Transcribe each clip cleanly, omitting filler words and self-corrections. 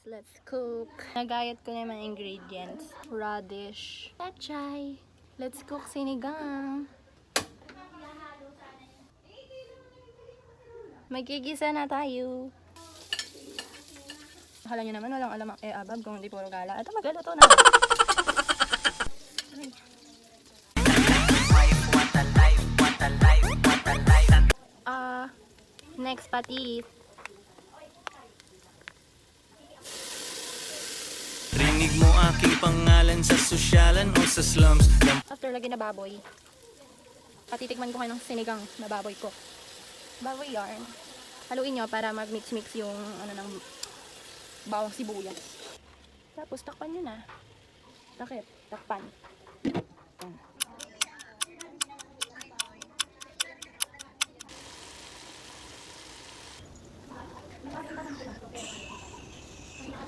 let's cook. Nagayat ko na yung mga ingredients. Radish, pechay. Let's cook sinigang. Magigisa na tayo. Akala nyo naman walang alam ang abab kung hindi puro gala. Ito magluto na. Next patis. Rinig mo aking pangalan sa sosyalan o sa slums. After lagyan na baboy, patitikman ko kayo ng sinigang na baboy ko. Baboy yarn. Haluin nyo para mag-mix-mix yung ng bawang sibuyas. Tapos takpan nyo na. Takip, takpan. Yan.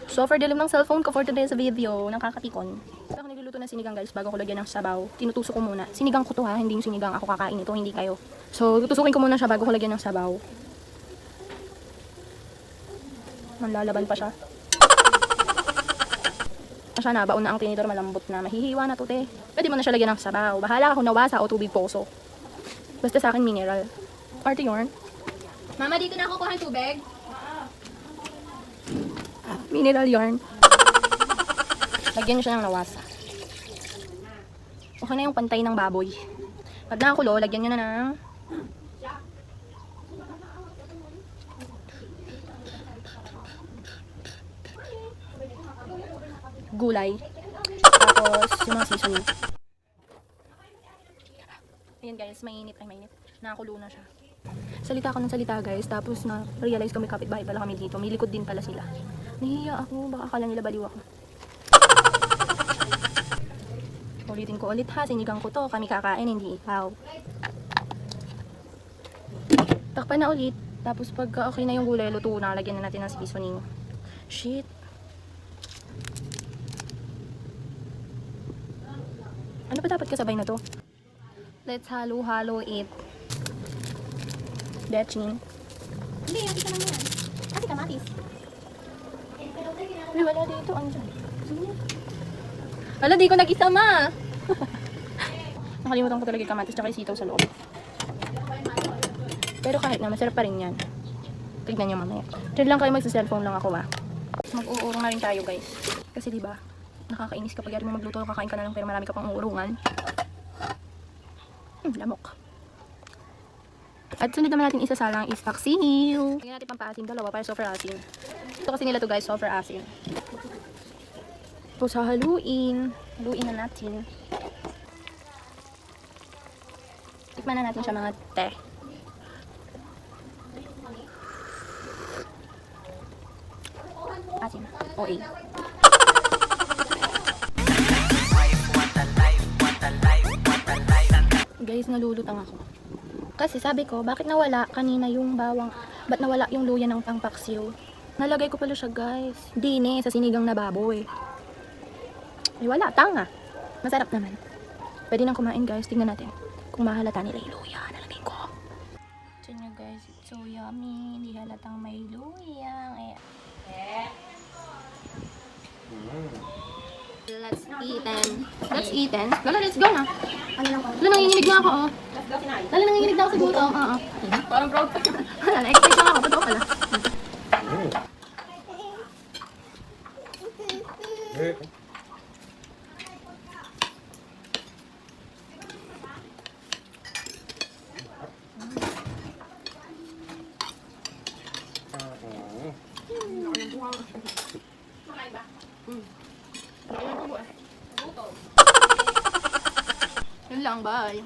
So, for dilim ng cellphone ko for today's video, nakakatikon. So, ako nagluluto ng sinigang guys, bago ko lagyan ng sabaw. Tinutusok ko muna. Sinigang ko to ha, hindi yung sinigang ako kakain ito, hindi kayo. So, tutusukin ko muna siya bago ko lagyan ng sabaw. Manlalaban pa siya. Siya na, baon na ang tinidor, malambot na. Mahihiwa na to, te. Pwede mo na siya lagyan ng sabaw. Bahala ka kung nawasa o tubig poso. Basta sa akin, mineral. Party yarn. Mama, dito na ako kuha ng tubig. Mineral yarn. Lagyan nyo siya ng nawasa. Okay na yung pantay ng baboy. Pag nakakulo, lagyan nyo na ng gulay. Tapos, yung mga seasoning. Ayan guys, mainit. Ay, mainit. Nakakulo na siya. Salita ako ng salita guys, tapos na-realize ko may kapitbahay pala kami dito. May likod din pala sila. Nahihiya ako, baka akala nila baliw ako. Ulitin ko ulit ha, sinigang ko to. Kami kakain, hindi ikaw. Takpan na ulit. Tapos pagka okay na yung gulay, luto na, lagyan na natin ng seasoning. Shit. Ano pa dapat kasabay na to? Let's halo-halo it. Betchin. Hindi, yung isa lang yan. Kasi kamatis. Ay, wala dito. Ano dyan? Wala, di ko nag-isama. Nakalimutan ko talaga yung kamatis tsaka yung sitaw sa loob. Pero kahit na, masarap pa rin yan. Tignan nyo mamaya. Diyan lang kayo magsa-cellphone lang ako Mag-uurong na rin tayo guys. Kasi diba, nakakainis kapag yari mo magluto, kakain ka na lang pero marami ka pang uurungan. Lamok. At sunod naman natin isasalang is paksiw. Lagyan natin pampaasim, dalawa para super asin. Ito kasi nila to guys, super asin. Tapos haluin. Haluin na natin. Tikman na natin siya mga te. Asin. OA. Guys, nalulutang ako. Kasi sabi ko, bakit nawala kanina yung bawang, ba't nawala yung luya ng pangpaksiw? Nalagay ko pala siya guys. Dine, sa sinigang na baboy. Ay wala, tanga. Masarap naman. Pwede nang kumain guys, tingnan natin. Kung mahalata nila yung luya, nalagay ko. Ito nyo guys, it's so yummy. Hindi halatang may luya. Let's eat and. Lala, let's go na. Lala, nanginginig na ako oh. Lala, nanginginig na ako sa gutom. Parang proud pa. Wala, na-excite lang ako. Totoo pala. Yun lang, bye.